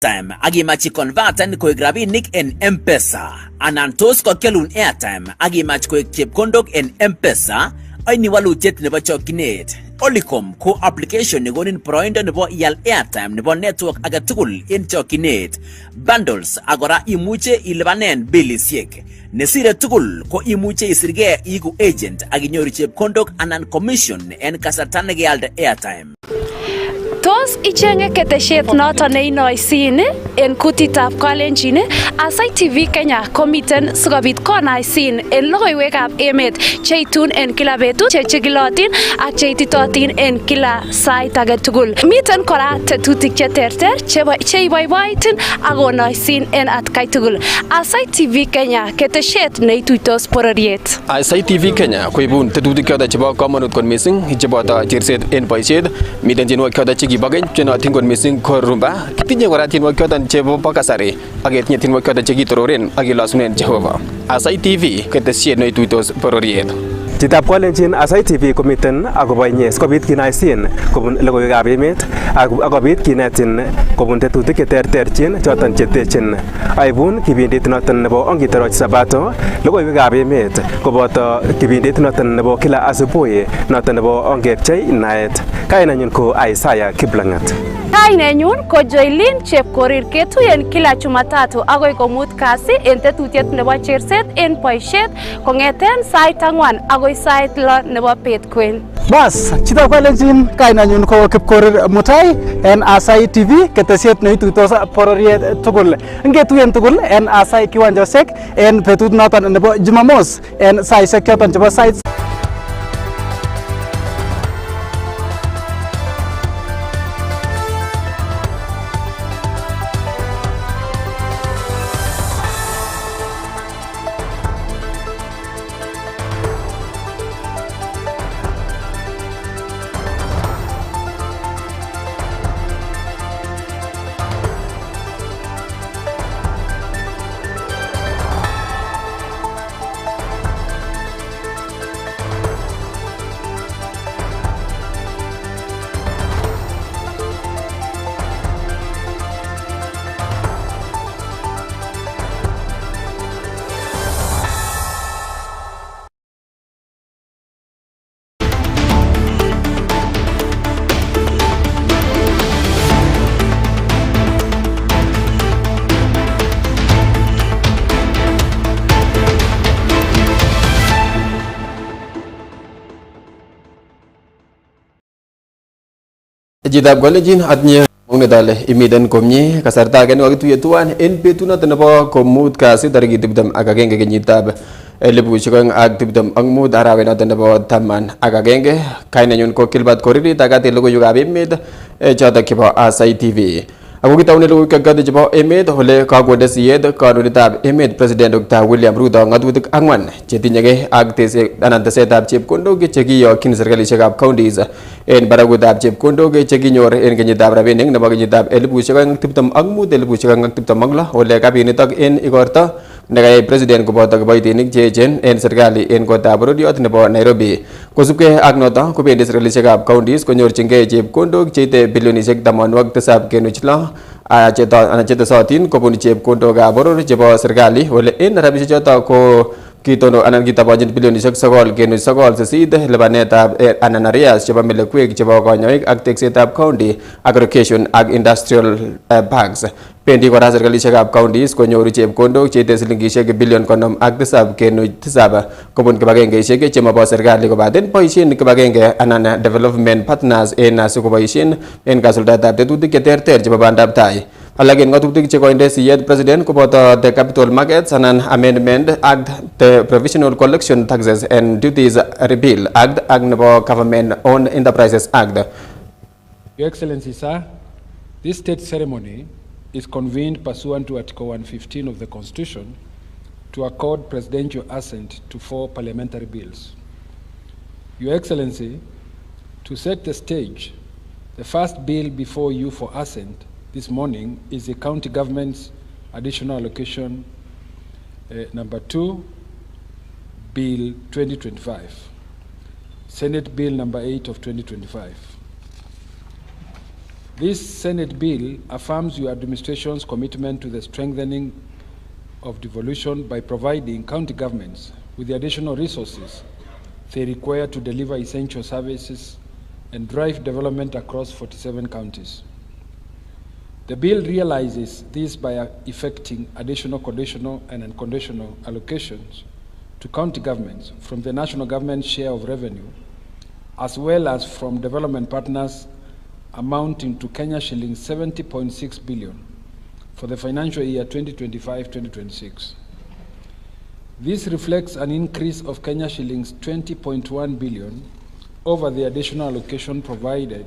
time agimach converten koek rabinik en M-Pesa anan tos kokyalun airtime agimach koek chepkondok en M-Pesa aini walutiet nebo chokchinet. Olicom ko application negonin poroindo nebo iyal airtime nebo network agetugul en chokchinet. Bundles agora imuche ilipanen bilisiek. Nesire tugul ko imuche isirge igu agent aginyoru chepkondok anan commission en kasarta negealde airtime. Tos ichenge ketesiet noton neinoisin en kutitab Kalenjin, Aasai TV Kenya komiten sikobit konaisin en logoiywekab emet cheitun en kila betut chechigilotin ak cheititotin en kila sait agetugul. Miten kora tetutik cheterter cheiboiboitin ak konoisin en atkai tugul. Aasai TV Kenya ketesiet neituitos bororiet. Aasai TV Kenya koibun tetutik choton chebo komonut kot missing cheboto cherset en boisiet. Miten tienwogik choton chekibogeny chenotin kot missing ko rumba. Kitinye kora tienwogik choton chebo kasari ak ketinye tienwogik choton chekitororen ak kilasunen Jehova. Aasai TV ketesiet neituitos bororiet. Chitab Kalenjin Aasai TV komiten akobo inye sikobit kinaisin kobun logoiwekab emet akobit kinetin kobun tetutik cheterterchin choton chetechin. Aibun kibindit noton nebo ongitoroch sabato logoiwekab emet koboto kibindit noton nebo kila asubuhi noton nebo ongepchei naet. Kainanyun ko Aasai Kiplangat. Kainenyun ko Joylin Chepkorir. Ketuyen kila Jumatatu agoi komut kasi en tetutiet nebo cherset en boisiet kong'eten sait 4 agoi sait 6 nebo bet kwen. Bas, chitab Kalenjin kainanyun ko Kipkorir Mutai en Aasai TV ketesiet neituitos bororiet tugul. Ngetuyen tugul en Aasai kiwanjosiek en betut noton nebo Jumamos en saisiek choton chebo sait Chitab Kalenjin atinye mong'et ale imiten komie kasarta age nekakituye tuwan en betut noton nebo komut kasi tarikit 21 kenyitab 2025 arawet noton nebo 11. Kainenyun ko Gilbert Koririt akate logoiwekab emet chotok chebo Aasai TV. Ako kitaune logoiwek chebo emet ole kakonde siyet kandoindetab emet President Dr. William Ruto ng'atutik 4 chetinyegei ak tesetab chepkondok chekiyokyin serkalisiekab counties en barakutab chepkondok chekinyor en kenyitab rabinik nebo kenyitab 2025-2026 ole kabinitok en igorto nekayai president koboto kiboitinik cheechen en serikali en kotab bororiot nebo Nairobi. Kosubkei ak noto kobendi serkalisiekab counties konyorchingei chepkondok cheite bilionisiek 7.6 chetesotin kobun chepkondokab boror chebo serikali ole en rabisiek choto ko kitono anan kitabonjin bilionisiek 9.98 lipanetab anan arrears chebo melekwek chebo konyoik ak teksetab county aggregation ak industrial parks. Bendi kora serkalisiekab counties konyoru chepkondok cheite silingisiek bilion 57.7 kobun kibagengeisiek chemobo serikali kobaten boisien kibagenge anan development partners en sikoboisien en kasuldaetab tetutik cheterter chebo bandab tai. Alak en ng'atutik chekoinde siyet president koboto the Capital Markets and Amendment Act, the Provisional Collection Taxes and Duties Repeal Act ak nebo Government Owned Enterprises Act. Your Excellency, sir, this state ceremony is convened pursuant to Article 115 of the Constitution to accord presidential assent to 4 parliamentary bills. Your Excellency, to set the stage, the first bill before you for assent this morning is the County Government's Additional Allocation number 2, Bill 2025, Senate Bill number 8 of 2025. This Senate bill affirms your administration's commitment to the strengthening of devolution by providing county governments with the additional resources they require to deliver essential services and drive development across 47 counties. The bill realizes this by effecting additional conditional and unconditional allocations to county governments from the national government's share of revenue, as well as from development partners, amounting to Kenya shillings 70.6 billion for the financial year 2025-2026. This reflects an increase of Kenya shillings 20.1 billion over the additional allocation provided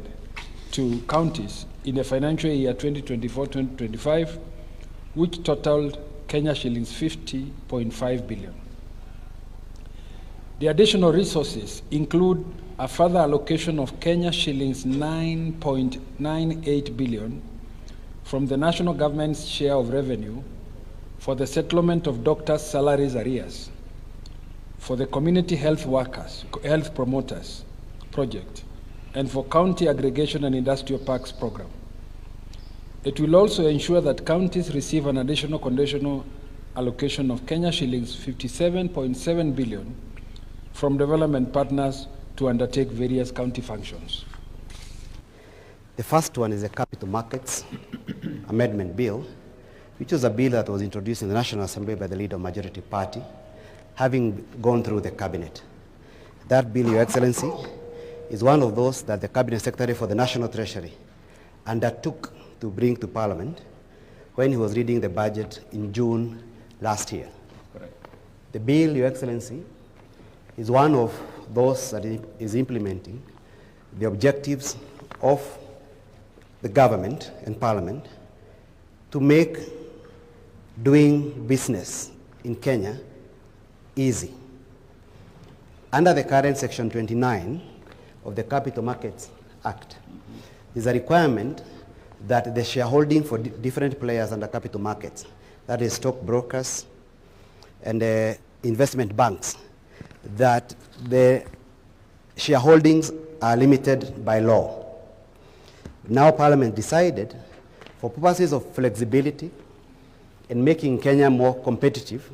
to counties in the financial year 2024-2025, which totaled Kenya shillings 50.5 billion. The additional resources include a further allocation of Kenya shillings 9.98 billion from the national government's share of revenue for the settlement of doctors' salaries arrears, for the community health workers, health promoters project, and for county aggregation and industrial parks program. It will also ensure that counties receive an additional conditional allocation of Kenya shillings 57.7 billion from development partners to undertake various county functions. The first one is the Capital Markets Amendment Bill, which was a bill that was introduced in the National Assembly by the leader of the majority party, having gone through the cabinet. That bill, Your Excellency, is one of those that the Cabinet Secretary for the National Treasury undertook to bring to Parliament when he was reading the budget in June last year. Correct. The bill, Your Excellency, is one of those that is implementing the objectives of the government and Parliament to make doing business in Kenya easy. Under the current Section 29 of the Capital Markets Act, is a requirement that the shareholding for different players under capital markets, that is stockbrokers and investment banks, that the shareholdings are limited by law. Now Parliament decided, for purposes of flexibility and making Kenya more competitive,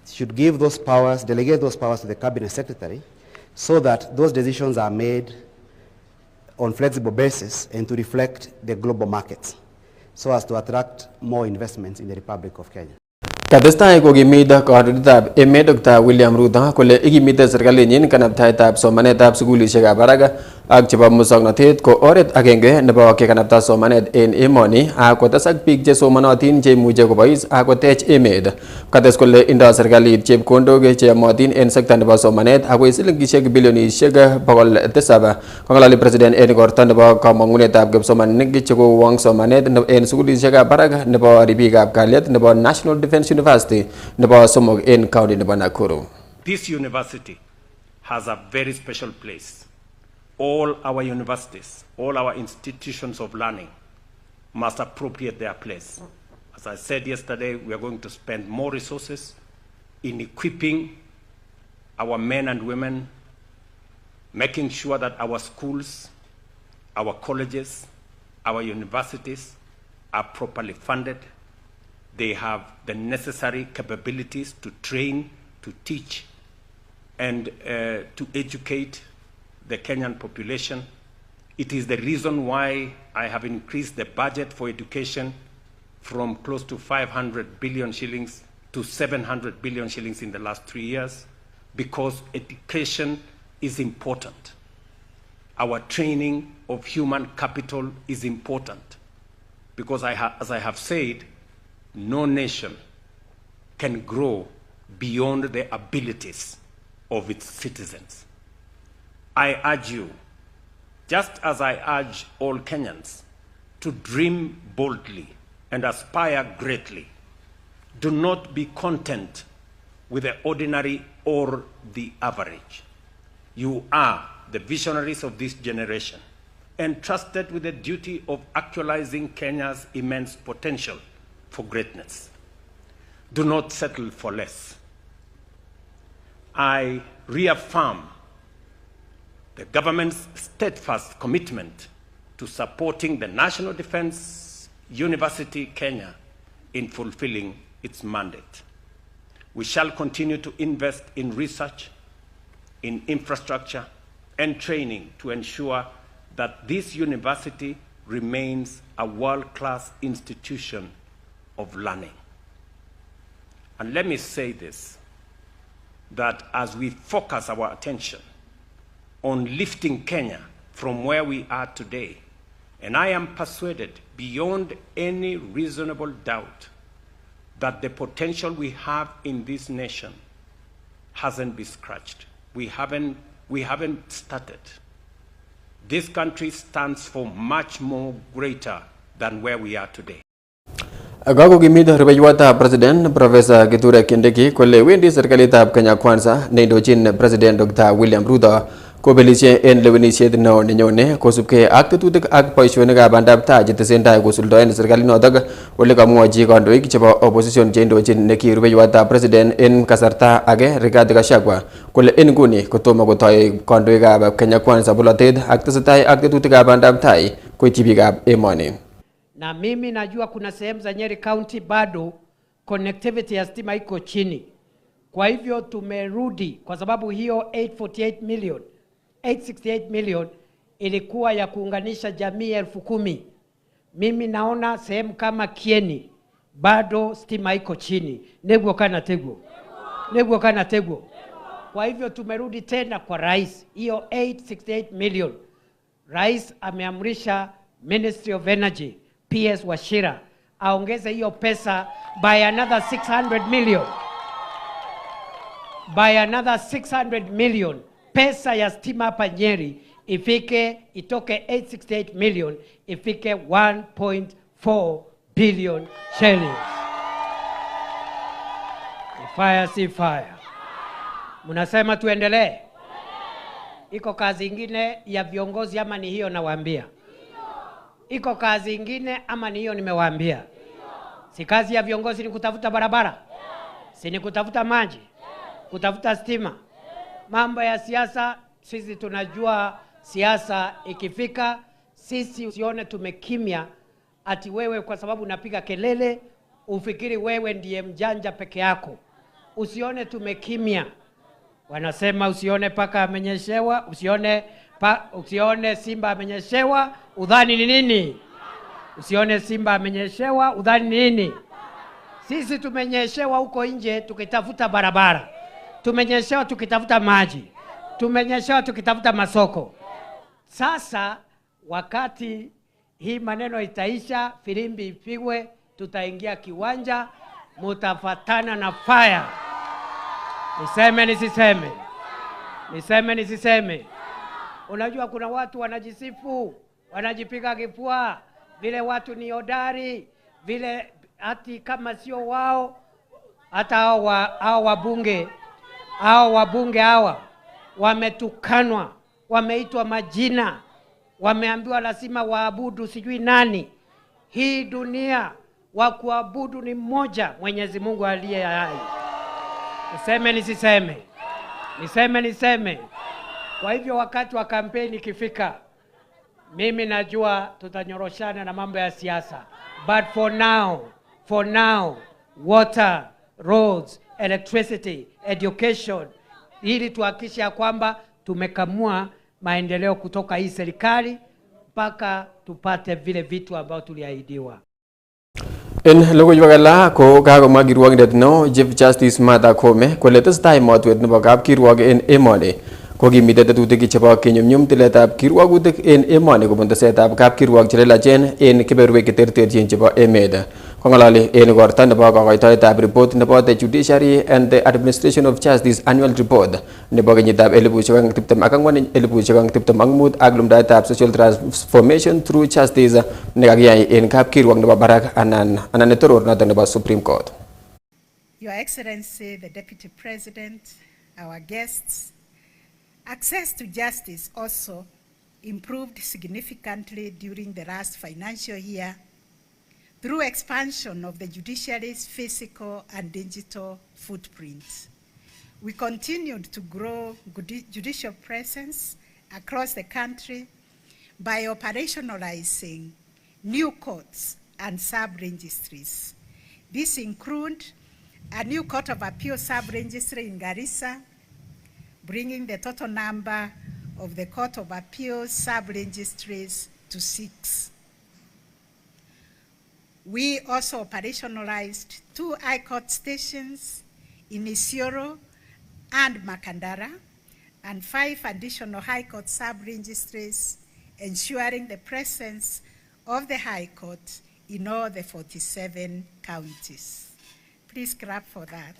should give those powers, delegate those powers to the Cabinet Secretary, so that those decisions are made on flexible basis and to reflect the global markets, so as to attract more investments in the Republic of Kenya. Katestai kokimita kandoindetab emet Dr. William Ruto kole ikimite serkalinyin kanabtaetab somanetab sukulishekab barak ak chebo musoknotet ko oret agenge nebo kekanabta somanet en emoni ak kotesak biik che somanotin che imuche kobois ak kotech emet. Kates kole indo serkalit chepkondok che yomotin en sekta nebo somanet akoi silingishek bilionishek 700. Kong'alali president en igorto nebo kamang'unetab kipsomaninik che kowong somanet en sukulishekab barak nebo ribikab kalyet nebo National Defence University nebo somok en county nebo Nakuru. This university has a very special place. All our universities, all our institutions of learning must appropriate their place. As I said yesterday, we are going to spend more resources in equipping our men and women, making sure that our schools, our colleges, our universities are properly funded. They have the necessary capabilities to train, to teach, and to educate the Kenyan population. It is the reason why I have increased the budget for education from close to 500 billion shillings to 700 billion shillings in the last 3 years, because education is important. Our training of human capital is important, because as I have said, no nation can grow beyond the abilities of its citizens. I urge you, just as I urge all Kenyans, to dream boldly and aspire greatly. Do not be content with the ordinary or the average. You are the visionaries of this generation, entrusted with the duty of actualizing Kenya's immense potential for greatness. Do not settle for less. I reaffirm the government's steadfast commitment to supporting the National Defense University Kenya in fulfilling its mandate. We shall continue to invest in research, in infrastructure, and training to ensure that this university remains a world-class institution of learning. And let me say this, that as we focus our attention on lifting Kenya from where we are today, and I am persuaded beyond any reasonable doubt that the potential we have in this nation hasn't been scratched. We haven't started. This country stands for much more greater than where we are today. Kakokimit rubeiwotab President Professor Kithure Kindiki kole wendi serikalitab Kenya Kwanza neindochin President Dr. William Ruto kobelishe en lewenisiet neo nenyone kosubkei ak tetutik ak boisionikab bandab tai chetesentai kosuldoen serkalinotok ole kamwochi kandoik chebo opposition cheindochin neki rubeiwotab President en kasarta age Rigathi Gachagua kole en nguni kotomo kotoi kandoikab Kenya Kwanza bolotet ak tesetai ak tetutikab bandab tai koityi biikab emoni. Na mimi najua kuna sehemu za Nyeri County bado connectivity ya stima iko chini. Kwa hivyo tumerudi kwa sababu hiyo 868 million ilikuwa ya kuunganisha jamii 10,000. Mimi naona sehemu kama Kieni bado stima iko chini. Negwo kana tegwo. Kwa hivyo tumerudi tena kwa rais. Hiyo 868 million. Rais ameamrisha Ministry of Energy PS Wachira aongeze hiyo pesa by another 600 million. By another 600 million. Pesa ya stima hapa Nyeri itoke 868 million ifike 1.4 billion shillings. Fire si fire. Munasema tuendelee? Iko kazi ingine ya viongozi ama ni hiyo nawaambia? Iko kazi ingine ama ni hiyo nimewaambia? Si kazi ya viongozi ni kutafuta barabara? Si ni kutafuta maji? Kutafuta stima? Mambo ya siasa, sisi tunajua siasa ikifika, sisi usione tumekimya ati wewe kwa sababu unapiga kelele, ufikiri wewe ndiye mjanja peke yako. Usione tumekimya. Wanasema usione paka amenyeshewa, usione simba amenyeshewa, udhani ni nini? Usione simba amenyeshewa, udhani ni nini? Sisi tumenyeshewa huko nje tukitafuta barabara. Tumenyeshewa tukitafuta maji. Tumenyeshewa tukitafuta masoko. Sasa wakati hii maneno itaisha, filimbi ipigwe, tutaingia kiwanja, mutafatana na fire. Niseme nisiseme? Niseme nisiseme? Unajua kuna watu wanajisifu, wanajipiga kifua, vile watu ni hodari, vile ati kama sio wao, hata hao wabunge hawa wametukanwa, wameitwa majina, wameambiwa lazima waabudu sijui nani. Hii dunia wa kuabudu ni mmoja, Mwenyezi Mungu aliye hai. Niseme nisiseme? Niseme niseme? Kwa hivyo wakati wa kampeni ikifika, mimi najua tutanyoroshana na mambo ya siasa. But for now, water, roads, electricity, education, ili tuhakikishe kwamba tumekamua maendeleo kutoka hii serikali mpaka tupate vile vitu ambavyo tuliahidiwa. En logoiywekab ko kakomwa kirwokindet neo Chief Justice Martha Koome kole tesetai motwet nebo kapkirwok en emoni kokimite tetutik chebo kenyumnyum tiletab kirwogutik en emoni kobun tesetab kapkirwok chelelachen en keberwek cheterterchin chebo emet. Kong'ololi en igorta nebo kokoitoetab report nebo The Judiciary and the Administration of Justice Annual Report nebo kenyitab 2024-2025 ak lumdaetab social transformation through justice nekakiyai en kapkirwok nebo barak anan netoror noton nebo Supreme Court. Your Excellency, the Deputy President, our guests, access to justice also improved significantly during the last financial year through expansion of the judiciary's physical and digital footprints. We continued to grow judicial presence across the country by operationalizing new courts and sub-registries. These include a new Court of Appeal sub-registry in Garissa, bringing the total number of the Court of Appeal sub-registries to 6. We also operationalized 2 High Court stations in Isiolo and Makandara, and 5 additional High Court sub-registries, ensuring the presence of the High Court in all the 47 counties. Please clap for that.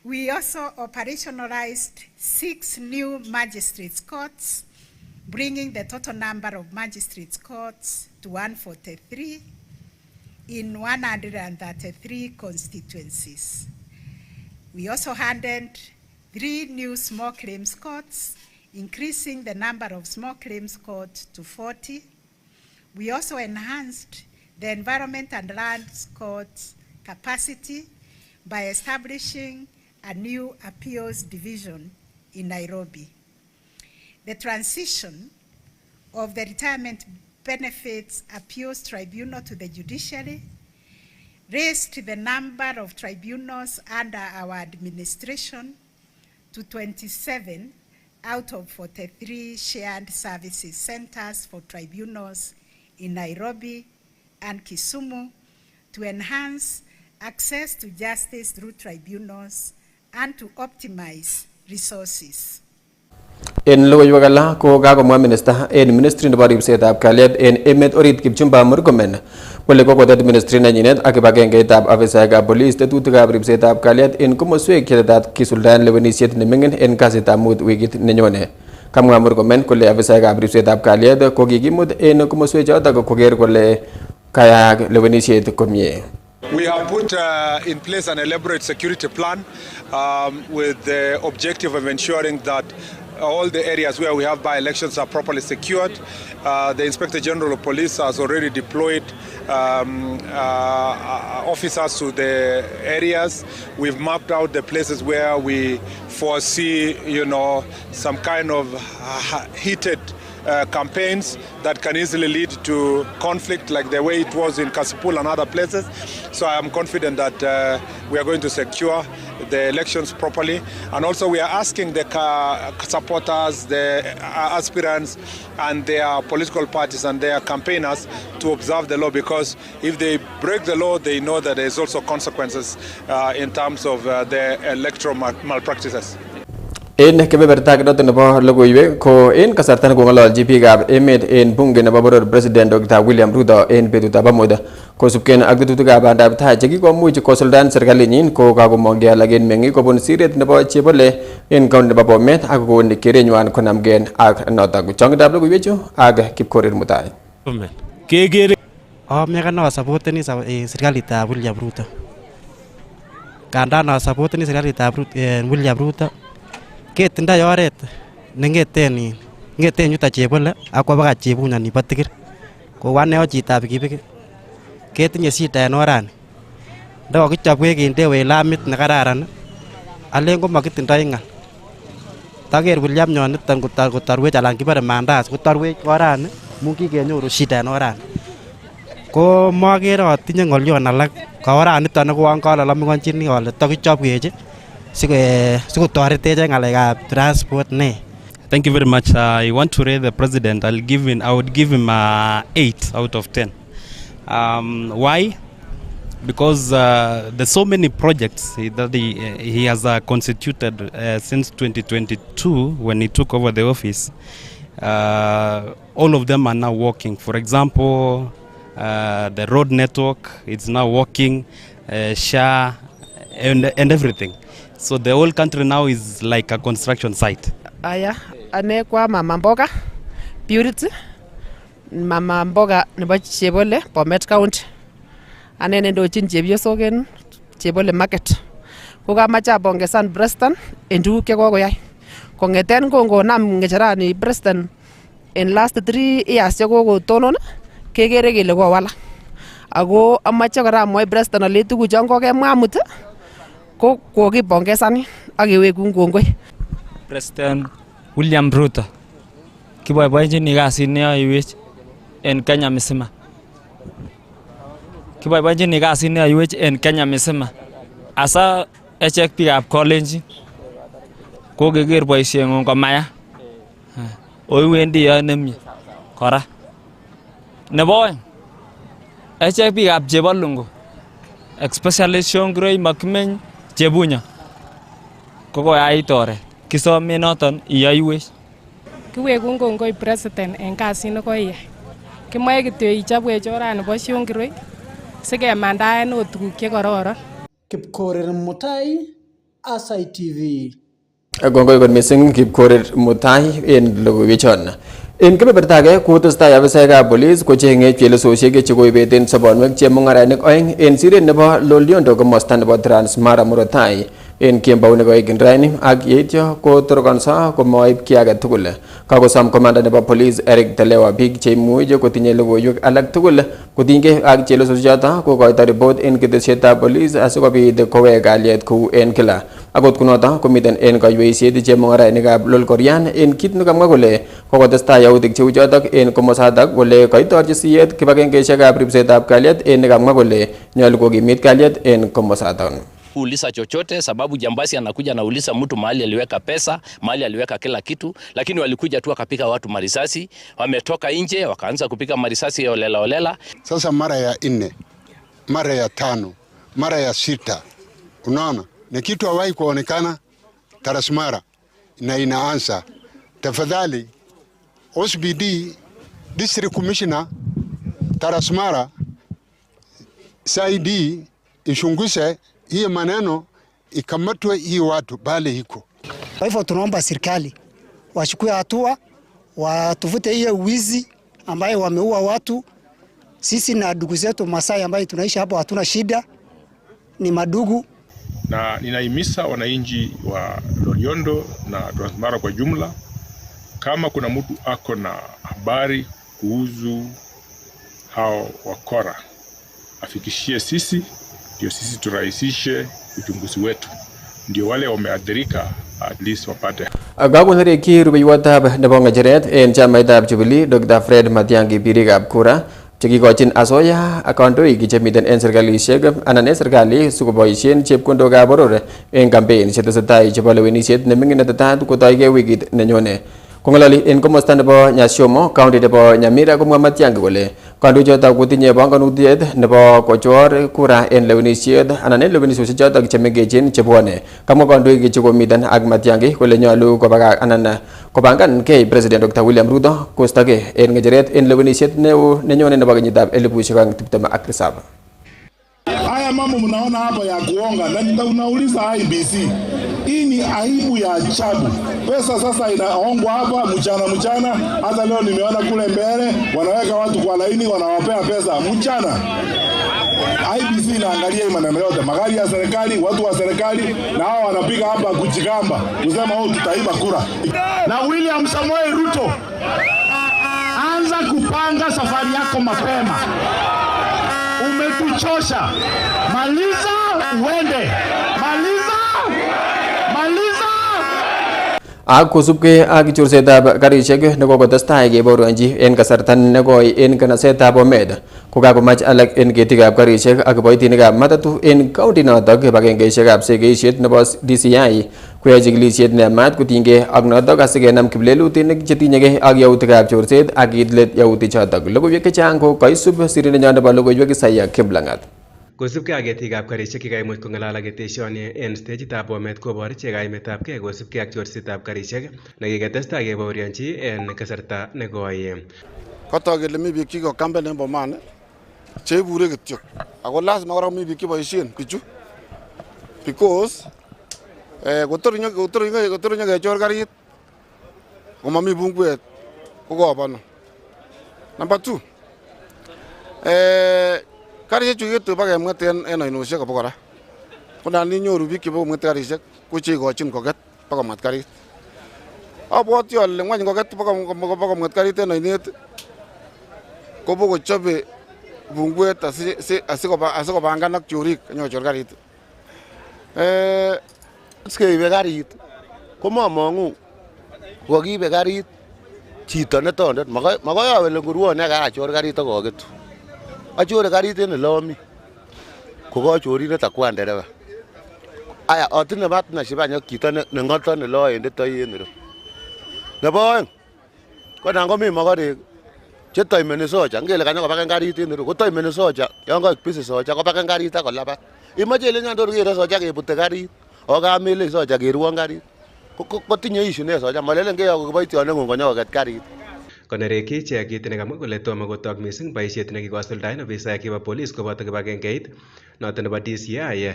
We also operationalized 6 new magistrates' courts, bringing the total number of magistrates' courts to 143 in 133 constituencies. We also handed 3 new small claims courts, increasing the number of small claims courts to 40. We also enhanced the Environment and Lands Court's capacity by establishing a new appeals division in Nairobi. The transition of the Retirement Benefits Appeals Tribunal to the judiciary raised the number of tribunals under our administration to 27 out of 43 shared services centers for tribunals in Nairobi and Kisumu to enhance access to justice through tribunals and to optimize resources. En logoiywekab ko kakomwa minister en ministry nebo ripsetab kalyet en emet orit Kipchumba Murkomen kole kokotet ministry nenyinet ak kibagengeitab afisaekab police tetutikab ripsetab kalyet en komoswek chetetat kisuldaen lewenisiet neming'in en kasitab mut wikit nenyone. Kamwa Murkomen kole afisaekab ripsetab kalyet ko kikimut en komoswek chotok koker kole kayaak lewenisiet komie. We have put in place an elaborate security plan with the objective of ensuring that all the areas where we have by-elections are properly secured. The Inspector General of Police has already deployed officers to the areas. We've mapped out the places where we foresee, some kind of heated campaigns that can easily lead to conflict, like the way it was in Kasipul and other places. So I am confident that we are going to secure the elections properly. And also we are asking the supporters, the aspirants and their political parties and their campaigners to observe the law, because if they break the law, they know that there is also consequences in terms of the electoral malpractices. En kebeberta noton nebo logoiwek ko en kasarta nekong'ololji biikab emet en bunge nebo boror President Dr. William Ruto en betutab amut kosubkei ak tetutikab bandab tai chekikomuch kosuldaen serkalinyin ko kakomong'e alak en meng'ik kobun siret nebo chebole en kaunti nebo Bomet ak kokon kerenywan konamgei ak notok. Chong'indab logoiwechu ak Kipkorir Mutai. Kekere mekano supporteni serikalitab William Ruto. Kandan supporteni serikalitab William Ruto ketindoi oret nengeten yuto chebole akwa baka chebunya nibo tikir ko ane chitab pikipiki ketinye shida en orani ndo kichobwe kindewe lamit nekararan alen ko makitindoi ngal taker William nyoniton kotorwech alan kibore mandas kotorwech orani mun kikenyoru shida en orani ko makere atinye ng'olyon alak ka oraniton nekouon kalolomikonjini ale takichobwech sikotoretech ng'alekab transport ne. Thank you very much. I want to rate the president. I would give him 8 out of 10. Why? Because there's so many projects that he has constituted since 2022 when he took over the office. All of them are now working. For example, the road network is now working, SHA, and everything. So the whole country now is like a construction site. Aya, ane kwa mama mboga, Purity, mama mboga nebo Chebole, Bomet County. Ane nendochin chepyosoken Chebole market. Kokamache abongesan Preston en tuguk chekokoyai. Kong'eten kongonam ng'echerani Preston en last 3 years chekokotonon kekere kele kowalak. Ako amache kora amwai Preston ale tuguchon kokemwa amut ko kokibongesani ak kewekun kongoi. President William Ruto. Kiboiboenjini kasit neyoiwech en Kenya misima. Kiboiboenjini kasit neyoiwech en Kenya misima. Asa echek biikab Kalenjin kokeker boisieng'ung komaya. Oiwendi yoe nemie kora. Nebo oeng, echek biikab Chebalungu, especially Shongiroi, Makimeny, Chebunya, kokoyait oret. Kisome noton iyoiwech. Kiwekun kongoi president en kasit nekoiyai. Kimoe kityo ichobwech orani bo Shongiroi sikemandaen ot tuguk chekororon. Kipkorir Mutai, Aasai TV. Kongoi kot missing Kipkorir Mutai en logoiwechon. En kebeberta age kotestai afisaekab polis kocheng'e chelesosiek chekoibeten sobonwek chemung'arainik oeng en siret nebo Loliondo komosta nebo Transmara murot tai en kembou nekoikin raini ak yeityo kotorokonso komoib kiy age tugul. Kakosom komanda nebo polis Eric Telewa biik cheimuch kotinye logoiwek alak tugul kotinygei ak chelesosiechoto kokoito ripot en ketesietab polis asikobit kowek kalyet kou en kila. Akot kunoto komiten en kaiweisiet chemung'arainikab Lolkorian en kit nekamwa kole kokotestai yautik cheu chotok en komosatak kole kaitorchi siyet kibagengeisiekab ripsetab kalyet en nekamwa kole nyolu kokimit kalyet en komosatak. Uliza chochote sababu jambazi anakuja na uliza mtu mahali aliweka pesa, mahali aliweka kila kitu, lakini walikuja tu akapiga watu marisasi, wametoka nje wakaanza kupiga marisasi olela olela. Sasa mara ya 4, mara ya 5, mara ya 6. Unaona? Ni kitu hawahi kuonekana Transmara na inaanza. Tafadhali OCPD District Commissioner Transmara saidi ishunguse hii maneno ikamatwe hii watu bale hiko. Kwa hivyo tunaomba serikali wachukue hatua, watuvute hiyo wizi ambayo wameua watu. Sisi na ndugu zetu Masai ambayo tunaishi hapo hatuna shida, ni madugu. Na ninahimiza wananchi wa Loliondo na Transmara kwa jumla, kama kuna mtu ako na habari kuhusu hao wakora afikishie sisi, ndio sisi turahisishe uchunguzi wetu, ndio wale wameathirika at least wapate. Kakonereki rubeiwotab nebo ng'echeret en chamaitab Jubilee Dr. Fred Matiang'i birikab kura chekikochin asoya ak kandoik chemiten en serkalisiek anan en serikali sikoboisien chepkondokab boror en campaign chetesetai chebo lewenisiet neming'in netetat kotoigei wikit nenyone. Kong'ololi en komosta nebo Nyashomo, county nebo Nyamira komwa Matiang'i kole kandoichotok kotinye panganutiet nebo kochor kura en lewenisiet anan en lewenisiosiek chotok chemengechen chebwone. Kamwa kandoik chekomiten ak Matiang'i kole nyolu kopangankei President Dr. William Ruto kostogei en ng'echeret en lewenisiet neo nenyone nebo kenyitab 2027. Haya mambo mnaona hapa ya kuonga na unauliza IBC. Hii ni aibu ya ajabu. Pesa sasa inaongwa hapa mchana. Hata leo nimeona kule mbele wanaweka watu kwa laini wanawapea pesa mchana. IBC inaangalia hii maneno yote. Magari ya serikali, watu wa serikali na hao wanapiga hapa kujigamba. Kusema tutaiba kura. Na William Samoei Ruto, anza kupanga safari yako mapema. Umetuchosha. Maliza uende. Maliza. Ak kosubkei ak chorsetab karisiek nekokotestai kebaorionji en kasarta nekoi en kanasetab Bomet, kokakomach alak en ketikab karisiek ak kiboitinikab matatu en county notok kibagengeisiekab segeisiet nebo DCI koyoe chikilisiet neyamat kotinygei ak notok asikenam kiplelutinik chetinyegei ak yautikab chorset ak kitlet yautichotok. Logoiwek chechang ko kaisub sirindenyon nebo logoiwek Isaiah Kiplangat. Kosubkei ak ketikab karisiek chekaimuch kong'alal ak ketesioni en stejitab Bomet koboru che kaimetabkei kosubkei ak chorsetab karisiek nekiketestai kebaorionji en kasarta nekoi. Kotok kele mi biik chekikokampen en Bomani cheibure kityo ako lazima kora mi biik cheboisien bichu because kotor nyokechor karit komami bunguet kokobano. Number 2, karisiek chu ketu bakemwet en oinosiek kobo kora. Konan inyoru biik chebo komwet karisiek ko cheikochin koket bakomwet karit. Abwoti ale ngwany koket bakomwet karit en oinet kobo kochobe bunguet asikopangan ak chorik konyokochor karit. Sikeibe karit komomong'u kokakibe karit chito netondet makoi awe lenguruon akachor karit akoketu achore karit en elomi kokachorindet akwan dereva aya atinye partnership ak chito nengoto neloendetoi en ireu nebo oeng ko nan komi mokorek chetoimeni soja ngele kanyo kobaken karit en ireu kotoimeni soja yon koik busy soja kobaken karit akolabat imoche ile nyantor kere soja kebute karit ako kamele soja keruon karit kotinye issue ne soja malelen keyoku kiboitionengung konyo koket karit konereki ichek kit nekamwa kole tomo kotok missing boisiet nekikosuldaen ofisaek chebo polis koboto kibagengeit noton nebo DCI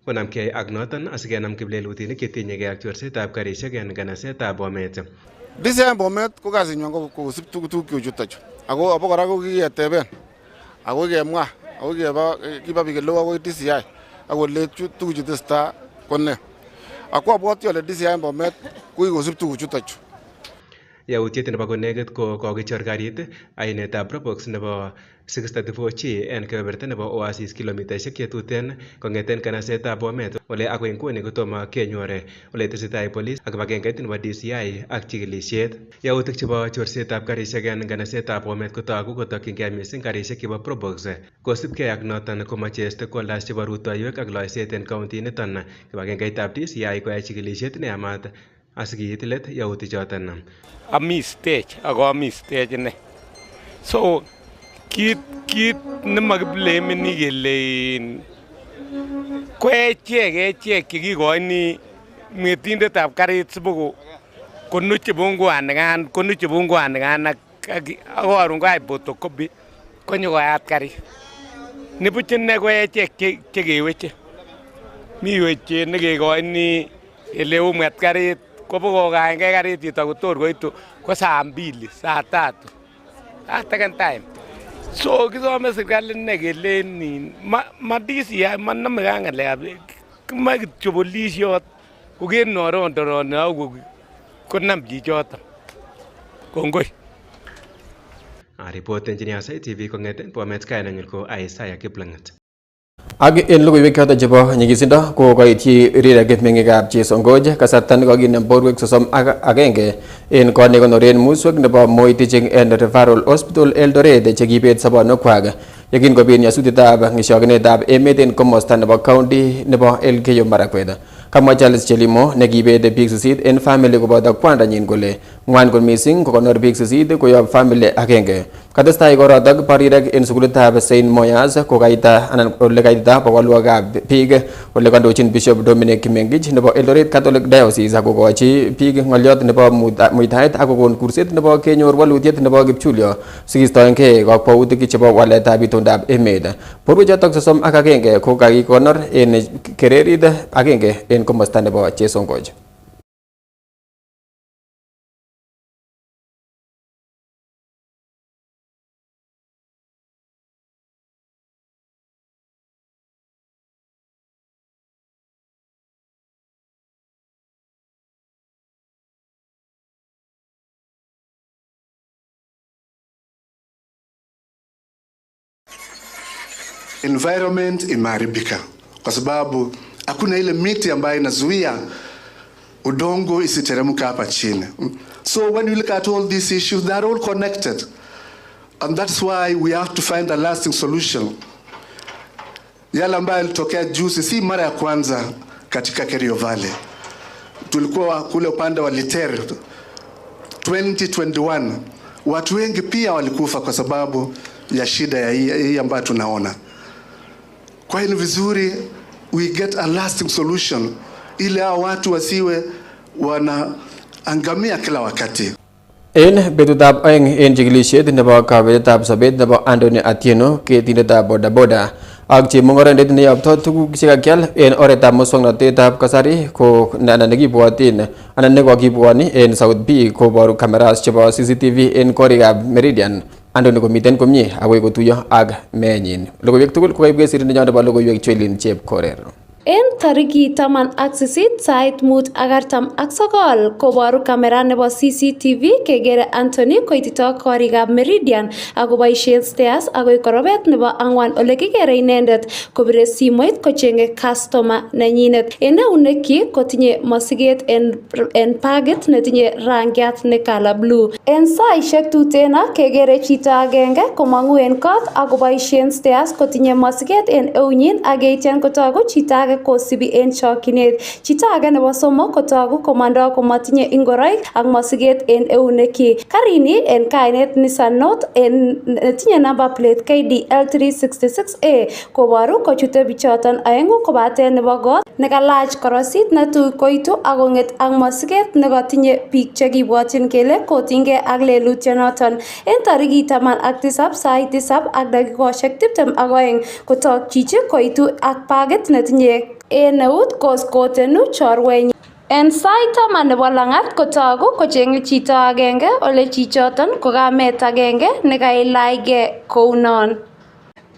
konamgei ak noton asikenam kiplelutinik chetinyegei ak chorsetab karisiek en nganasetab Bomet. DCI Bomet ko kasinywan ko kosib tuguk chuton chu ako abokora ko kiketeben ako kemwa ako kiba biik eleo akoi DCI akole tuguk chutesta kone ako abwoti ale DCI Bomet ko kikosib tuguk chuton chu. Yautiet nebo konekit ko kokichor karit ainetab Probox nebo 634G en kebeberta nebo Oasis kilomitaisiek chetuten kong'eten kanasetab Bomet ole akoi nguni kotomo kenyor ole tesetai polis ak kibagengeit nebo DCI ak chikilisiet. Yautik chebo chorsetab karisiek en kanasetab Bomet kotogu kotokyingei missing karisiek chebo Probox kosibgei ak noton komoche stakeholders chebo rutoiwek ak loiset en county niton kibagengeitab DCI koyai chikilisiet neyamat asikiit let yautik choton. Ami stage ako stage ine so kit nemakiblemeni kele ko echek chekikoini mwetindetab karit siboko konuche bungwanikan ak korun koai photocopy konyo koyat karit nibuch ine ko echek chekeweche mi wechet nekekoini ele umwet karit kobokokaengei karit chito kotor koitu ko saa 2 saa 3 second time so kisome serikali ine kelen ma DCI manamekei ng'alekab kimoe kityo polisiot koker norondoroni ako konam chichoton. Kongoi. Ripotenjini Aasai TV kong'eten Bomet, kainenyin ko Aasai Kiplangat. Ak en logoiwek choton chebo nyigisindo ko koityi rirek meng'ikab Chesongoch kasarta nekokinem borwek 31 en kot nekonoren muswek nebo Moi Teaching and Referral Hospital Eldoret chekibet sobonukwak yekin kobit nyasutietab ng'isyokinetab emet en komosta nebo county nebo Elgeyo Marakwet. Kamwa Charles Chelimo nekibet biik 8 en family koboto kwandanyin kole ng'wan kot missing kokonor biik 8 koyob family agenge. Katestai korotok barirek en sukulitab St. Moyas kokaita anan ole kaitita bokolwekab biik ole kandochin Bishop Dominic Kimengich nebo Eldoret Catholic Diocese akokochi biik ng'olyot nebo muitaet ak kokon kurset nebo kenyor walutiet nebo kipchulyo sikistoengei kakwautik chebo waletab itondab emet. Borwechotok 31 ko kakikonor en kererit agenge en komosta nebo Chesongoch. Environment imeharibika kwa sababu hakuna ile miti ambayo inazuia udongo isiteremka hapa chini. So when you look at all these issues, they are all connected. And that's why we have to find a lasting solution. Yale ambayo yalitokea juzi si mara ya kwanza katika Kerio Valley. Tulikuwa kule upande wa Liter 2021. Watu wengi pia walikufa kwa sababu ya shida ya hii ambayo tunaona. Kwa hiyo ni vizuri we get a lasting solution ili hao watu wasiwe wanaangamia kila wakati. En betutab aeng en chikilisiet nebo kabetetab sobet nebo Anthony Atieno ketindetab bodaboda ak chemung'orindet neyopto tuguk chekakial en oretab muswoknotetab kasari ko anan nekibwotin anan nekokibwoni en South B koboru cameras chebo CCTV en korikab Meridian. Anthony komiten komie akoi kotuyo ak meenyin. Logoiwek tugul kokaibwe sirindenyon nebo logoiwek Chwelin Chepkorer. En tariki 18 sait mut ak 49 koboru kamera nebo CCTV kegere Anthony koitito korikab Meridian ak koboisien stairs agoi korobet nebo 4 ole kigere inendet kobire simoit kochenge customer nenyinet. En eunekyik kotinye mosiget en pagit netinye rangiat ne color blue. En saisiek tuteno kegere chito agenge komangu en kot ak koboisien stairs kotinye mosiget en eunyin ak yeityan kotogu chito age kosibi en chokyinet. Chito age nebo somok kotogu komondo komatinye ingoroik ak mosiget en eunekyik. Karini en kainet Nissan Note en netinye number plate KDL 366A koboru kochute bichoton aengu kobaten nebo got nekalach korosit netui koitu ak konget ak mosiget nekotinye biik chekibwotyin kele kotinygei ak lelutyonoton. En tarikit 17 sait 7 ak dakikosiek 22 kotok chichi koitu ak pagit netinye en eut koskotenu chorwenyin. En sait 10 nebo langat kotogu kochenge chito agenge ole chichoton ko kamet agenge nekailachgei kounon.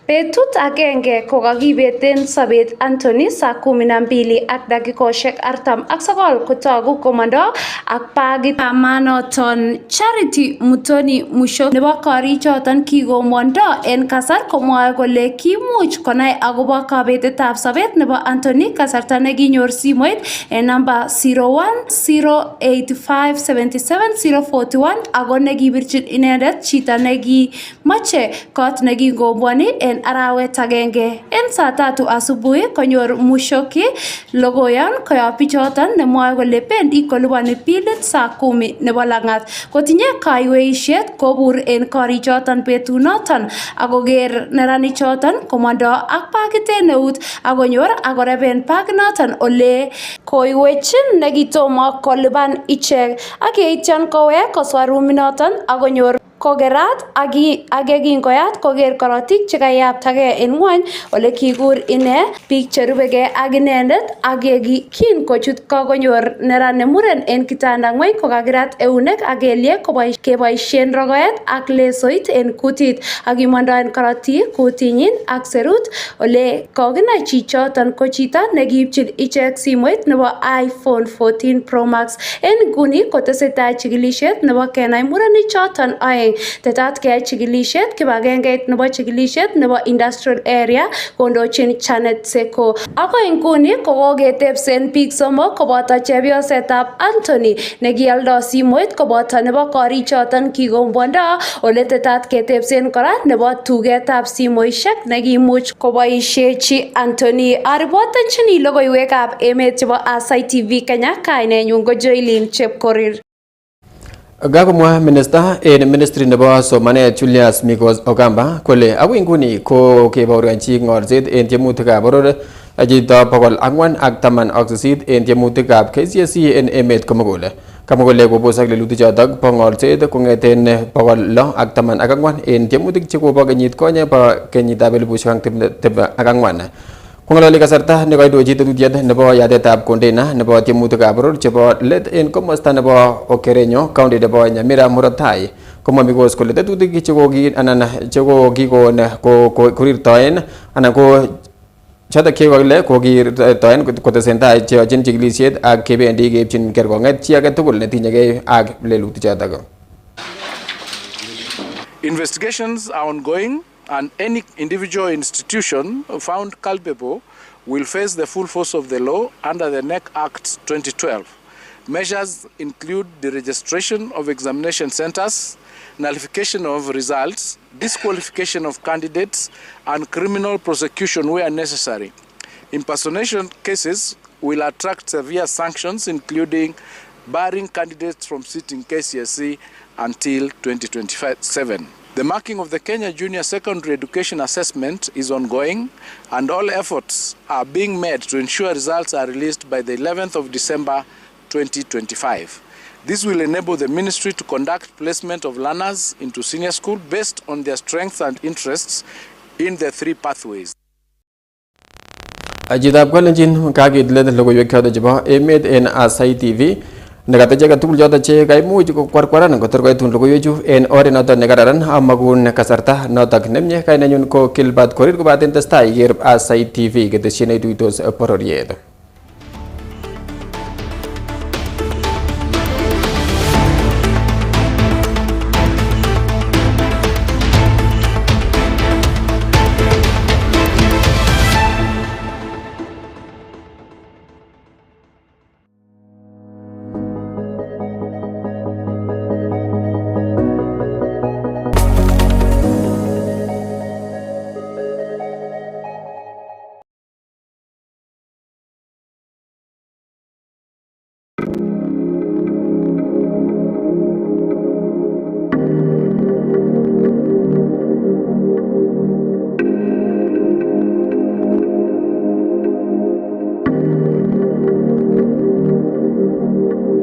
Betut agenge kokakibeten sobet Anthony saa 12 ak dakikosiek 49 kotogu komondo ak pagit amanoton. Charity Mutoni Musho nebo korichoton kikomwondo en kasar komwoe kole kimuch konai akobo kabetetab sobet nebo Anthony kasarta nekinyor simoit en namba 0108577041 ako nekibirchin inendet chito nekimoche kot nekingobwoni en arawet agenge. En saa 3 asubuhi konyor Mushoki logoyon koyob bichoton nemwoe kole bendi koliponi bilit saa 10 nebo langat. Kotinye kaiweisiet kobur en korichoton betunoton akoker neranichoton komondo ak pagit en eut akonyor akoreben paginoton ole koiwechin nekitomo kolipan ichek ak yeityon kowek koswa ruminoton akonyor kokerat ak yekingoyat koker korotik chekayaptagei en ngwony ole kikur ine biik cherubegei ak inendet ak kin kochut konyor neran nemuren en kitanda ngwony kokakirat eunek ak kelyek keboisien rogoet ak lesoit en kutit ak kimondoen korotik kutinyin ak serut ole kokinai chichoton ko chito nekiipchin ichek simoit nebo iPhone 14 Pro Max. En nguni kotesetai chikilisiet nebo kenai murenichoton oeng. Tetat keyai chikilisiet kibagengeit nebo chikilisiet nebo industrial area kondochin Janet Seko. Akoi nguni kokoketepsen biik somok koboto chepyosetab Anthony nekialdo simoit koboto nebo korichoton kikombwondo ole tetat ketepsen kora nebo tugetab simoisiek nekimuch koboisiechi Anthony. Aripotenchini logoiwekab emet chebo Aasai TV Kenya, kainenyun ko Joylin Chepkorir. Gakomwa minister en ministry nebo somanet Julius Migos Ogamba kole agoi nguni ko kebaorionchi ngorset en tiemutikab boror chito 418 en tiemutikab KCSE en emet komugul. Kamwa kole kobosak lelutichotok bo ngorset kong'eten 614 en tiemutik chekobo kenyit konye bo kenyitab 2024. Kong'ololi kasarta nekoidochi tetutiet nebo yatetab container nebo tiemutikab boror chebo let en komosta nebo Okerenyo, county nebo Nyamira murot tai. Komwa Migos kole tetutik chekokikon korirtoen anan ko chotok kekole kokirtoen kotesentai cheyochin chikilisiet ak kebendi keipchin kerkong'et chi age tugul netinyegei ak lelutichotok. Investigations are ongoing, and any individual institution found culpable will face the full force of the law under the NEC Act 2012. Measures include the registration of examination centers, nullification of results, disqualification of candidates, and criminal prosecution where necessary. Impersonation cases will attract severe sanctions, including barring candidates from sitting KCSE until 2027. The marking of the Kenya Junior Secondary Education Assessment is ongoing, and all efforts are being made to ensure results are released by the 11th of December 2025. This will enable the ministry to conduct placement of learners into senior school based on their strengths and interests in the three pathways. Ajitab Kalenjin kakitlet logoiwek choto chebo emet en Aasai TV nekata icheket tugul choto che kaimuch kokwarkwaran kotor koitun logoiwechu en oret noton nekararan amakun kasarta notok nemie. Kainenyu ko Kilbert Korir kobaten testai iker Aasai TV ketesiet neituitos bororiet.